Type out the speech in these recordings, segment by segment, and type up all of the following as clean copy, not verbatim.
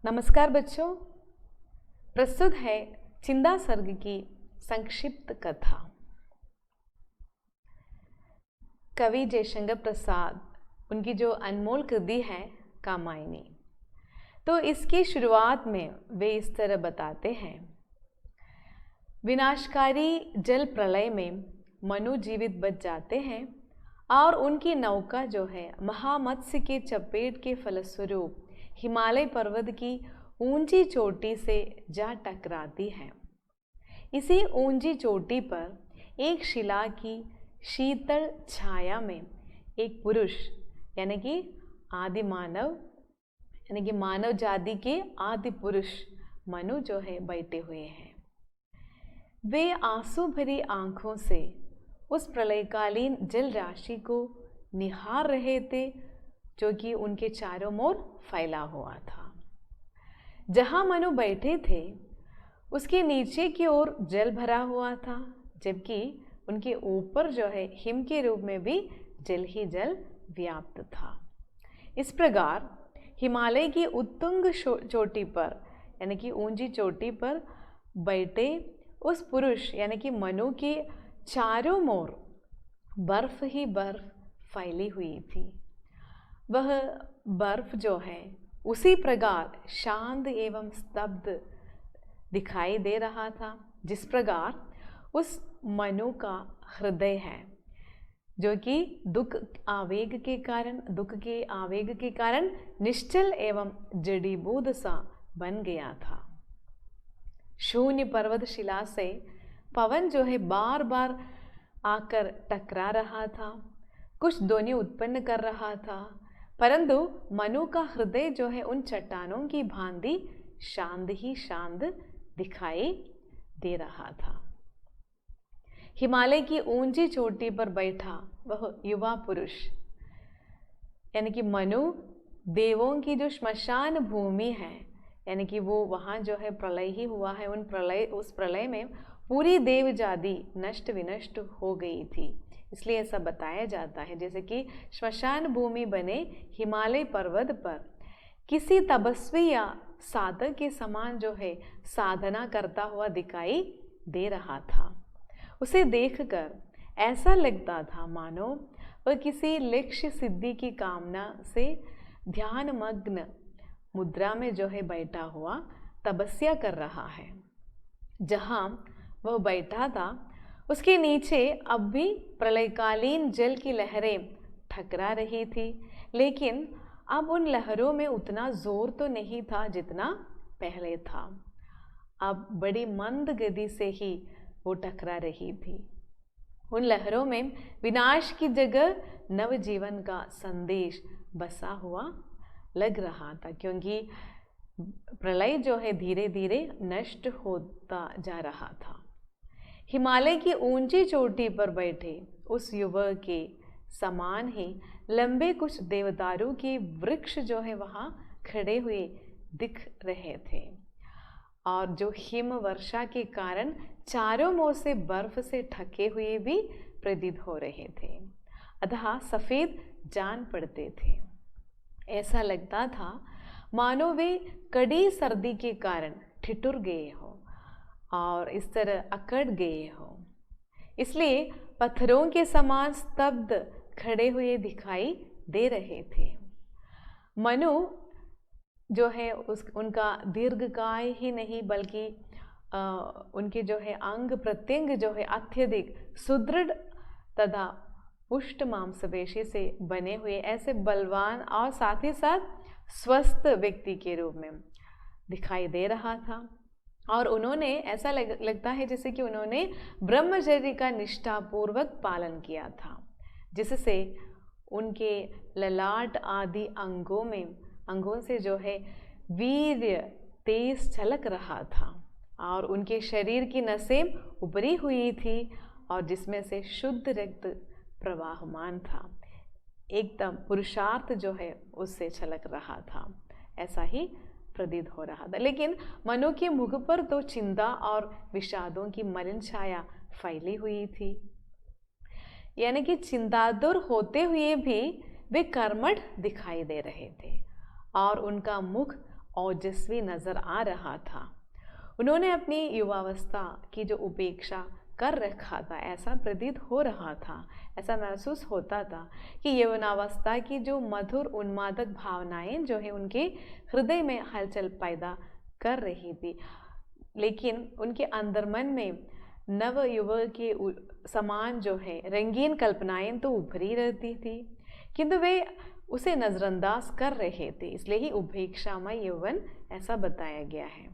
नमस्कार बच्चों, प्रस्तुत है चिंदा सर्ग की संक्षिप्त कथा। कवि जयशंकर प्रसाद उनकी जो अनमोल कृति है कामायनी, तो इसकी शुरुआत में वे इस तरह बताते हैं। विनाशकारी जल प्रलय में मनु जीवित बच जाते हैं और उनकी नौका जो है महामत्स्य के चपेट के फलस्वरूप हिमालय पर्वत की ऊंची चोटी से जा टकराती है। इसी ऊंची चोटी पर एक शिला की शीतल छाया में एक पुरुष यानी कि आदि मानव यानी कि मानव जाति के आदि पुरुष मनु जो है बैठे हुए हैं। वे आंसू भरी आंखों से उस प्रलयकालीन जल राशि को निहार रहे थे जो कि उनके चारों ओर फैला हुआ था। जहां मनु बैठे थे उसके नीचे की ओर जल भरा हुआ था, जबकि उनके ऊपर जो है हिम के रूप में भी जल ही जल व्याप्त था। इस प्रकार हिमालय की उत्तुंग चोटी पर यानी कि ऊंची चोटी पर बैठे उस पुरुष यानी कि मनु के चारों ओर बर्फ ही बर्फ फैली हुई थी। वह बर्फ जो है उसी प्रकार शांत एवं स्तब्ध दिखाई दे रहा था जिस प्रकार उस मनु का हृदय है जो कि दुख के आवेग के कारण निश्चल एवं जड़ीबूद सा बन गया था। शून्य पर्वत शिला से पवन जो है बार बार आकर टकरा रहा था, कुछ ध्वनि उत्पन्न कर रहा था, परंतु मनु का हृदय जो है उन चट्टानों की भांति शांत ही शांत दिखाई दे रहा था। हिमालय की ऊंची चोटी पर बैठा वह युवा पुरुष यानी कि मनु देवों की जो श्मशान भूमि है यानी कि वो वहाँ जो है प्रलय ही हुआ है, उस प्रलय में पूरी देव जाति नष्ट विनष्ट हो गई थी, इसलिए ऐसा बताया जाता है। जैसे कि श्मशान भूमि बने हिमालय पर्वत पर किसी तपस्वी या साधक के समान जो है साधना करता हुआ दिखाई दे रहा था। उसे देखकर ऐसा लगता था मानो वह किसी लक्ष्य सिद्धि की कामना से ध्यान मग्न मुद्रा में जो है बैठा हुआ तपस्या कर रहा है। जहाँ वह बैठा था उसके नीचे अब भी प्रलयकालीन जल की लहरें ठकरा रही थी, लेकिन अब उन लहरों में उतना जोर तो नहीं था जितना पहले था। अब बड़ी मंद गति से ही वो टकरा रही थी। उन लहरों में विनाश की जगह नवजीवन का संदेश बसा हुआ लग रहा था, क्योंकि प्रलय जो है धीरे धीरे नष्ट होता जा रहा था। हिमालय की ऊंची चोटी पर बैठे उस युवक के समान ही लंबे कुछ देवदारू के वृक्ष जो है वहाँ खड़े हुए दिख रहे थे और जो हिम वर्षा के कारण चारों ओर से बर्फ से ढके हुए भी प्रतीत हो रहे थे, अतः सफ़ेद जान पड़ते थे। ऐसा लगता था मानो वे कड़ी सर्दी के कारण ठिठुर गए हो और इस तरह अकड़ गए हो, इसलिए पत्थरों के समान स्तब्ध खड़े हुए दिखाई दे रहे थे। मनु जो है उनका दीर्घकाय ही नहीं बल्कि उनके जो है अंग प्रत्यंग जो है अत्यधिक सुदृढ़ तथा पुष्ट मांसपेशी से बने हुए ऐसे बलवान और साथ ही साथ स्वस्थ व्यक्ति के रूप में दिखाई दे रहा था। और उन्होंने ऐसा लगता है जैसे कि उन्होंने ब्रह्मचर्य का निष्ठापूर्वक पालन किया था, जिससे उनके ललाट आदि अंगों से जो है वीर्य तेज छलक रहा था और उनके शरीर की नसें उभरी हुई थी और जिसमें से शुद्ध रक्त प्रवाहमान था। एकदम पुरुषार्थ जो है उससे छलक रहा था, ऐसा ही प्रतीत हो रहा था। लेकिन मनु के मुख पर तो चिंता और विषादों की मलिन छाया फैली हुई थी, यानी कि चिंतातुर होते हुए भी वे कर्मठ दिखाई दे रहे थे और उनका मुख ओजस्वी नजर आ रहा था। उन्होंने अपनी युवावस्था की जो उपेक्षा कर रखा था, ऐसा प्रतीत हो रहा था, ऐसा महसूस होता था कि यौवनावस्था की जो मधुर उन्मादक भावनाएं जो है उनके हृदय में हलचल पैदा कर रही थी, लेकिन उनके अंदरमन में नव युवक के समान जो है रंगीन कल्पनाएं तो उभरी रहती थी, किंतु वे उसे नजरअंदाज कर रहे थे, इसलिए ही उपेक्षामय यौवन ऐसा बताया गया है।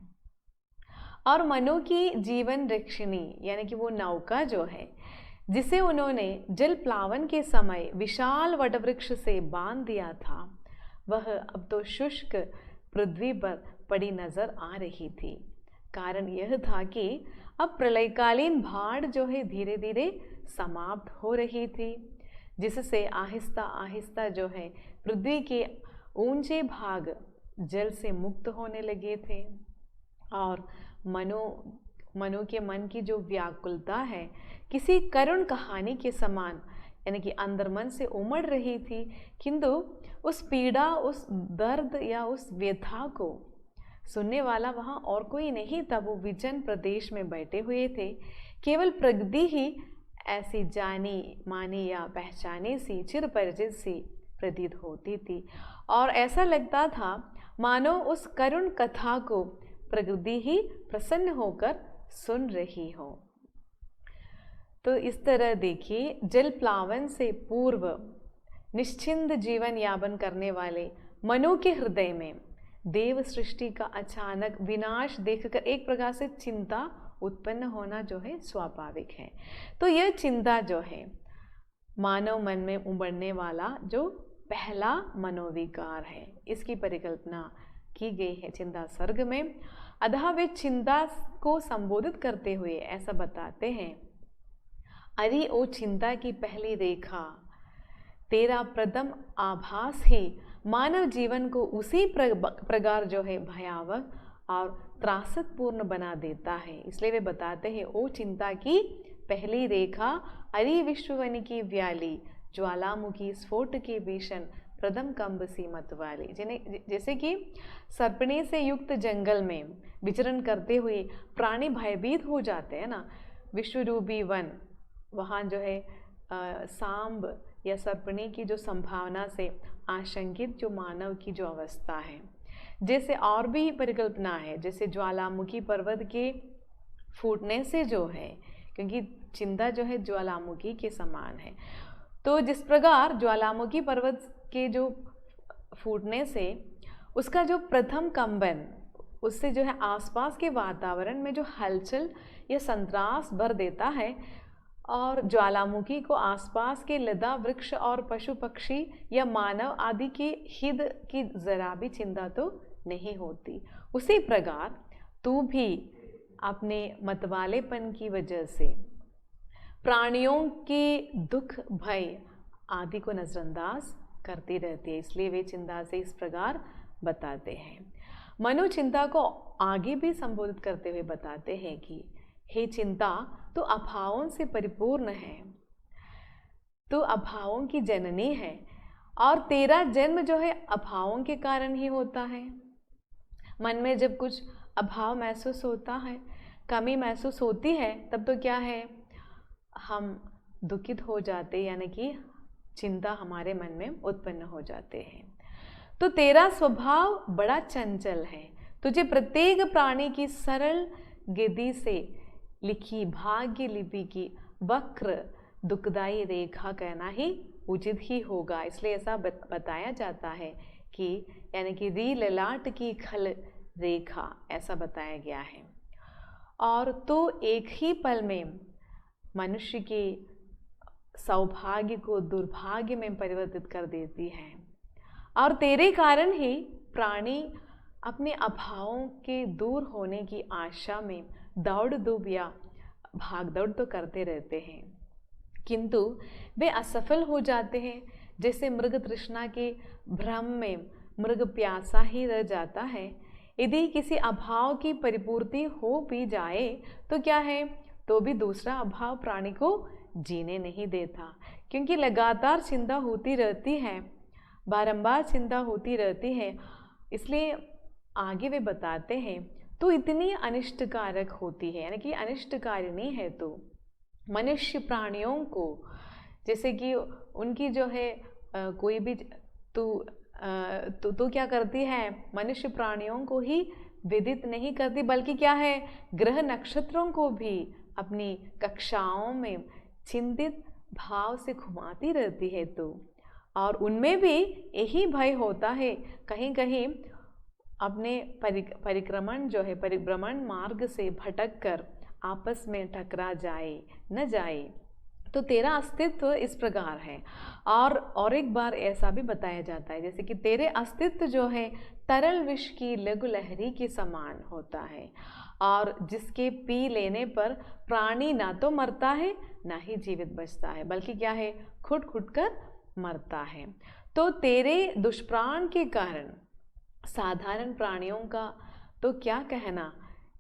और मनु की जीवन रक्षिणी यानी कि वो नौका जो है जिसे उन्होंने जल प्लावन के समय विशाल वटवृक्ष से बांध दिया था, वह अब तो शुष्क पृथ्वी पर पड़ी नजर आ रही थी। कारण यह था कि अब प्रलयकालीन बाढ़ जो है धीरे धीरे समाप्त हो रही थी, जिससे आहिस्ता आहिस्ता जो है पृथ्वी के ऊंचे भाग जल से मुक्त होने लगे थे। और मनु के मन की जो व्याकुलता है किसी करुण कहानी के समान यानी कि अंदरमन से उमड़ रही थी, किंतु उस पीड़ा, उस दर्द या उस व्यथा को सुनने वाला वहाँ और कोई नहीं था। वो विजन प्रदेश में बैठे हुए थे, केवल प्रगति ही ऐसी जानी मानी या पहचानी सी चिर परिचित सी प्रतीत होती थी, और ऐसा लगता था मानो उस करुण कथा को प्रकृति ही प्रसन्न होकर सुन रही हो। तो इस तरह देखिए, जल प्लावन से पूर्व निश्चिंत जीवन यापन करने वाले मनु के हृदय में देव सृष्टि का अचानक विनाश देखकर एक प्रकार से चिंता उत्पन्न होना जो है स्वाभाविक है। तो यह चिंता जो है मानव मन में उमड़ने वाला जो पहला मनोविकार है, इसकी परिकल्पना की गई है चिंता सर्ग में। अतः वे चिंता को संबोधित करते हुए ऐसा बताते हैं, अरे ओ चिंता की पहली रेखा, तेरा प्रथम आभास ही मानव जीवन को उसी प्रकार जो है भयावह और त्रासदपूर्ण बना देता है। इसलिए वे बताते हैं, ओ चिंता की पहली रेखा, अरे विश्ववनि की व्याली, ज्वालामुखी स्फोट के भीषण प्रथम कंब सी मत वाली। जैसे कि सर्पणी से युक्त जंगल में विचरण करते हुए प्राणी भयभीत हो जाते हैं ना, विश्वरूपी वन, वहाँ जो है सांब या सर्पणी की जो संभावना से आशंकित जो मानव की जो अवस्था है। जैसे और भी परिकल्पना है, जैसे ज्वालामुखी पर्वत के फूटने से जो है, क्योंकि चिंता जो है ज्वालामुखी के समान है, तो जिस प्रकार ज्वालामुखी पर्वत के जो फूटने से उसका जो प्रथम कंपन, उससे जो है आसपास के वातावरण में जो हलचल या संत्रास भर देता है, और ज्वालामुखी को आसपास के लता वृक्ष और पशु पक्षी या मानव आदि के हित की जरा भी चिंता तो नहीं होती, उसी प्रकार तू भी अपने मतवालेपन की वजह से प्राणियों के दुख भय आदि को नजरअंदाज करती रहती है। इसलिए वे चिंता से इस प्रकार बताते हैं। मनु चिंता को आगे भी संबोधित करते हुए बताते हैं कि हे चिंता, तो अभावों से परिपूर्ण है, तो अभावों की जननी है, और तेरा जन्म जो है अभावों के कारण ही होता है। मन में जब कुछ अभाव महसूस होता है, कमी महसूस होती है, तब तो क्या है, हम दुखित हो जाते, यानी कि चिंता हमारे मन में उत्पन्न हो जाते हैं। तो तेरा स्वभाव बड़ा चंचल है, तुझे प्रत्येक प्राणी की सरल गिद्धि से लिखी भाग्य लिपि की वक्र दुखदाई रेखा कहना ही उचित ही होगा। इसलिए ऐसा बताया जाता है कि यानी कि री ललाट की खल रेखा, ऐसा बताया गया है। और तो एक ही पल में मनुष्य के सौभाग्य को दुर्भाग्य में परिवर्तित कर देती है, और तेरे कारण ही प्राणी अपने अभावों के दूर होने की आशा में दौड़ धूप या भाग दौड़ तो करते रहते हैं, किंतु वे असफल हो जाते हैं। जैसे मृग तृष्णा के भ्रम में मृग प्यासा ही रह जाता है, यदि किसी अभाव की परिपूर्ति हो भी जाए तो क्या है, तो भी दूसरा अभाव प्राणी को जीने नहीं देता, क्योंकि लगातार चिंता होती रहती है, बारंबार चिंता होती रहती है। इसलिए आगे वे बताते हैं, तू इतनी अनिष्टकारक होती है, यानी कि अनिष्टकारिणी है तू मनुष्य प्राणियों को, जैसे कि उनकी जो है कोई भी तू क्या करती है, मनुष्य प्राणियों को ही विदित नहीं करती, बल्कि क्या है, ग्रह नक्षत्रों को भी अपनी कक्षाओं में चिंतित भाव से घुमाती रहती है तू। और उनमें भी यही भय होता है कहीं कहीं अपने परिक्रमण जो है, परिभ्रमण मार्ग से भटक कर आपस में टकरा जाए न जाए। तो तेरा अस्तित्व इस प्रकार है। और एक बार ऐसा भी बताया जाता है, जैसे कि तेरे अस्तित्व जो है तरल विष की लघु लहरी के समान होता है, और जिसके पी लेने पर प्राणी ना तो मरता है ना ही जीवित बचता है, बल्कि क्या है, खुद कर मरता है। तो तेरे दुष्प्राण के कारण साधारण प्राणियों का तो क्या कहना,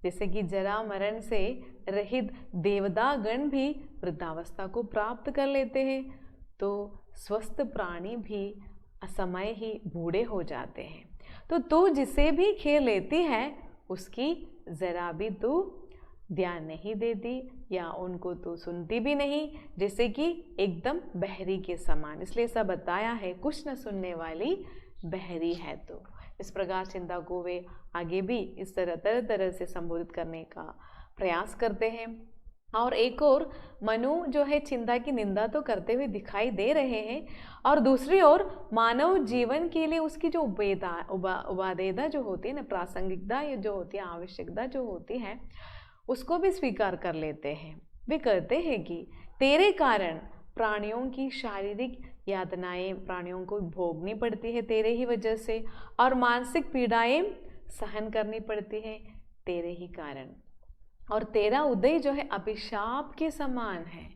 जैसे कि जरा मरण से रहित देवतागण भी वृद्धावस्था को प्राप्त कर लेते हैं, तो स्वस्थ प्राणी भी असमय ही बूढ़े हो जाते हैं। तो तू जिसे भी खेल लेती है उसकी जरा भी तू ध्यान नहीं देती, या उनको तू सुनती भी नहीं, जैसे कि एकदम बहरी के समान। इसलिए ऐसा बताया है, कुछ न सुनने वाली बहरी है तो। इस प्रकार चिंता को वे आगे भी इस तरह से संबोधित करने का प्रयास करते हैं। और एक और मनु जो है चिंता की निंदा तो करते हुए दिखाई दे रहे हैं, और दूसरी ओर मानव जीवन के लिए उसकी जो उपादेयता जो होती है ना, प्रासंगिकता जो होती है, आवश्यकता जो होती है, उसको भी स्वीकार कर लेते हैं। वे कहते हैं कि तेरे कारण प्राणियों की शारीरिक यातनाएं प्राणियों को भोगनी पड़ती है तेरे ही वजह से, और मानसिक पीड़ाएं सहन करनी पड़ती है तेरे ही कारण। और तेरा उदय जो है अभिशाप के समान है।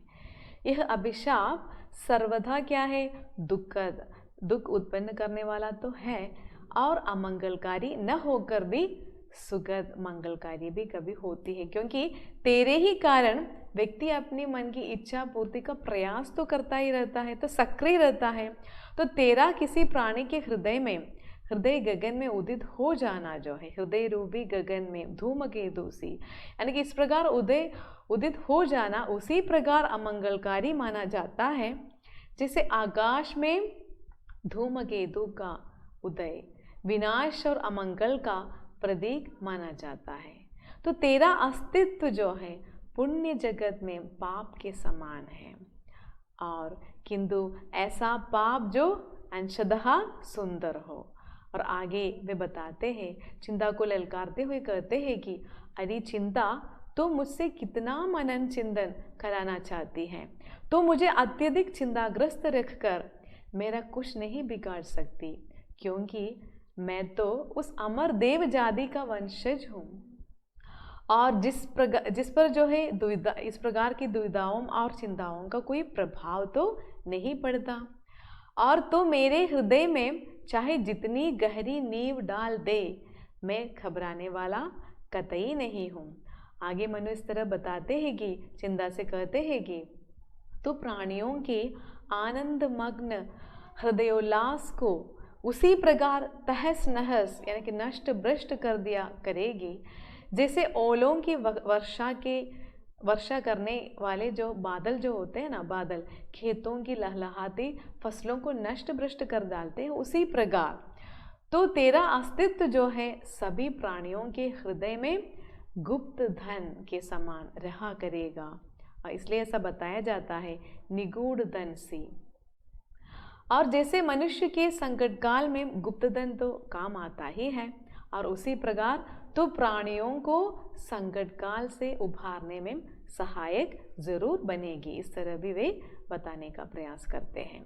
यह अभिशाप सर्वदा क्या है, दुख उत्पन्न करने वाला तो है, और अमंगलकारी न होकर भी सुखद मंगलकारी भी कभी होती है, क्योंकि तेरे ही कारण व्यक्ति अपने मन की इच्छा पूर्ति का प्रयास तो करता ही रहता है, तो सक्रिय रहता है। तो तेरा किसी प्राणी के हृदय गगन में उदित हो जाना जो है, हृदय रूपी गगन में धूमकेतु सी, यानी कि इस प्रकार उदित हो जाना उसी प्रकार अमंगलकारी माना जाता है, जैसे आकाश में धूमकेतु का उदय विनाश और अमंगल का प्रतीक माना जाता है। तो तेरा अस्तित्व जो है पुण्य जगत में पाप के समान है, और किंतु ऐसा पाप जो अंशतः सुंदर हो। और आगे वे बताते हैं, चिंता को ललकारते हुए कहते हैं कि अरे चिंता, तो मुझसे कितना मनन चिंतन कराना चाहती है, तो मुझे अत्यधिक चिंताग्रस्त रखकर मेरा कुछ नहीं बिगाड़ सकती, क्योंकि मैं तो उस अमर देव जाति का वंशज हूँ, और जिस पर जो है दुविधा, इस प्रकार की दुविधाओं और चिंताओं का कोई प्रभाव तो नहीं पड़ता। और तो मेरे हृदय में चाहे जितनी गहरी नींव डाल दे, मैं घबराने वाला कतई नहीं हूँ। आगे मनु इस तरह बताते हैं कि चिंता से कहते हैं कि तो प्राणियों के आनंद मग्न हृदयोल्लास को उसी प्रकार तहस नहस यानी कि नष्ट भ्रष्ट कर दिया करेगी, जैसे ओलों की वर्षा करने वाले जो बादल जो होते हैं ना, बादल खेतों की लहलहाती फसलों को नष्ट भ्रष्ट कर डालते हैं, उसी प्रकार तो तेरा अस्तित्व जो है सभी प्राणियों के हृदय में गुप्त धन के समान रहा करेगा। और इसलिए ऐसा बताया जाता है, निगूढ़ धन सी। और जैसे मनुष्य के संकट काल में गुप्त धन तो काम आता ही है, और उसी प्रकार तो प्राणियों को संकट काल से उभारने में सहायक जरूर बनेगी। इस तरह भी वे बताने का प्रयास करते हैं।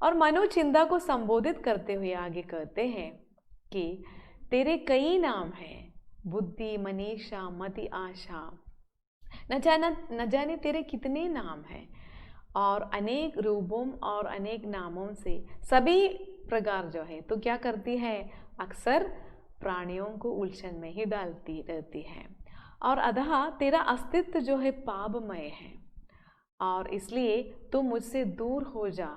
और मनोचिंता को संबोधित करते हुए आगे कहते हैं कि तेरे कई नाम हैं, बुद्धि, मनीषा, मति, आशा, न जाने तेरे कितने नाम हैं, और अनेक रूपों और अनेक नामों से सभी प्रकार जो है तो क्या करती है, अक्सर प्राणियों को उलझन में ही डालती रहती है। और अतः तेरा अस्तित्व जो है पापमय है, और इसलिए तुम मुझसे दूर हो जा,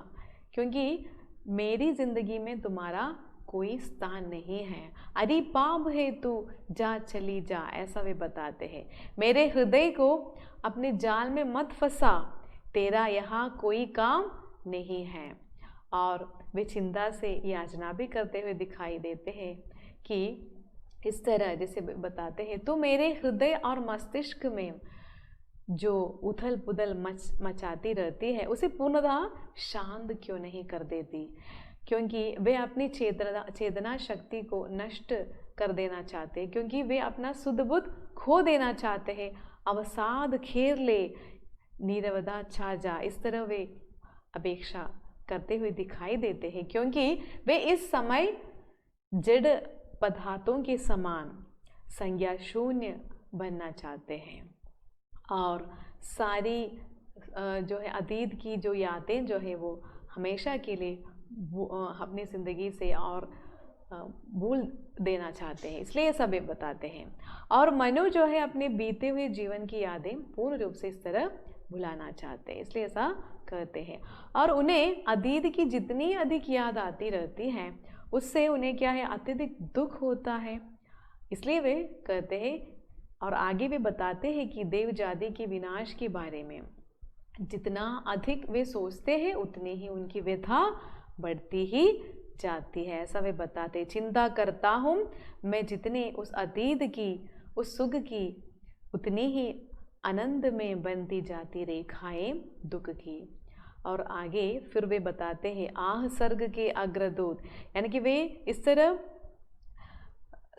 क्योंकि मेरी जिंदगी में तुम्हारा कोई स्थान नहीं है। अरे पाप है तू जा चली जा, ऐसा वे बताते हैं। मेरे हृदय को अपने जाल में मत फंसा, तेरा यहाँ कोई काम नहीं है। और वे चिंता से याचना भी करते हुए दिखाई देते हैं कि इस तरह जैसे बताते हैं, तो मेरे हृदय और मस्तिष्क में जो उथल पुथल मचाती रहती है उसे पूर्णतः शांत क्यों नहीं कर देती, क्योंकि वे अपनी चेतना शक्ति को नष्ट कर देना चाहते हैं, क्योंकि वे अपना शुद्ध बुद्ध खो देना चाहते हैं। अवसाद घेर ले, नीरवता छा जा, इस तरह वे अपेक्षा करते हुए दिखाई देते हैं, क्योंकि वे इस समय जड़ पदार्थों के समान संज्ञा शून्य बनना चाहते हैं और सारी जो है अतीत की जो यादें जो है वो हमेशा के लिए अपनी ज़िंदगी से और भूल देना चाहते हैं। इसलिए ये सब बताते हैं। और मनु जो है अपने बीते हुए जीवन की यादें पूर्ण रूप से इस तरह भुलाना चाहते हैं, इसलिए ऐसा करते हैं। और उन्हें अतीत की जितनी अधिक याद आती रहती है उससे उन्हें क्या है, अत्यधिक दुख होता है, इसलिए वे कहते हैं। और आगे वे बताते हैं कि देव जाति के विनाश के बारे में जितना अधिक वे सोचते हैं उतनी ही उनकी व्यथा बढ़ती ही जाती है, ऐसा वे बताते। चिंता करता हूँ मैं जितने उस अतीत की, उस सुख की, उतनी ही आनंद में बनती जाती रेखाएं दुख की। और आगे फिर वे बताते हैं, आह सर्ग के अग्रदूत, यानी कि वे इस तरह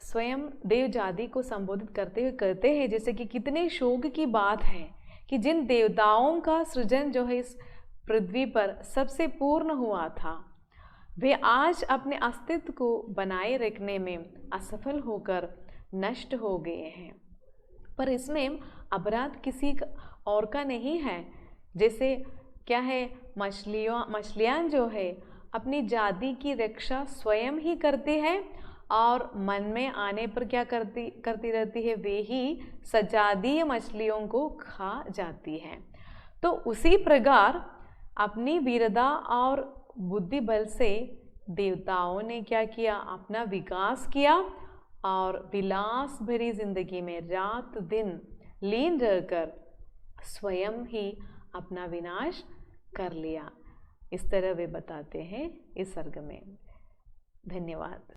स्वयं देव जाति को संबोधित करते हुए कहते हैं जैसे कि कितने शोक की बात है कि जिन देवताओं का सृजन जो है इस पृथ्वी पर सबसे पूर्ण हुआ था, वे आज अपने अस्तित्व को बनाए रखने में असफल होकर नष्ट हो गए हैं। पर इसमें अपराध किसी और का नहीं है। जैसे क्या है, मछलियाँ जो है अपनी जाति की रक्षा स्वयं ही करती है और मन में आने पर क्या करती रहती है, वे ही सजातीय मछलियों को खा जाती हैं। तो उसी प्रकार अपनी वीरता और बुद्धि बल से देवताओं ने क्या किया, अपना विकास किया और विलास भरी जिंदगी में रात दिन लीन रहकर स्वयं ही अपना विनाश कर लिया। इस तरह वे बताते हैं इस सर्ग में। धन्यवाद।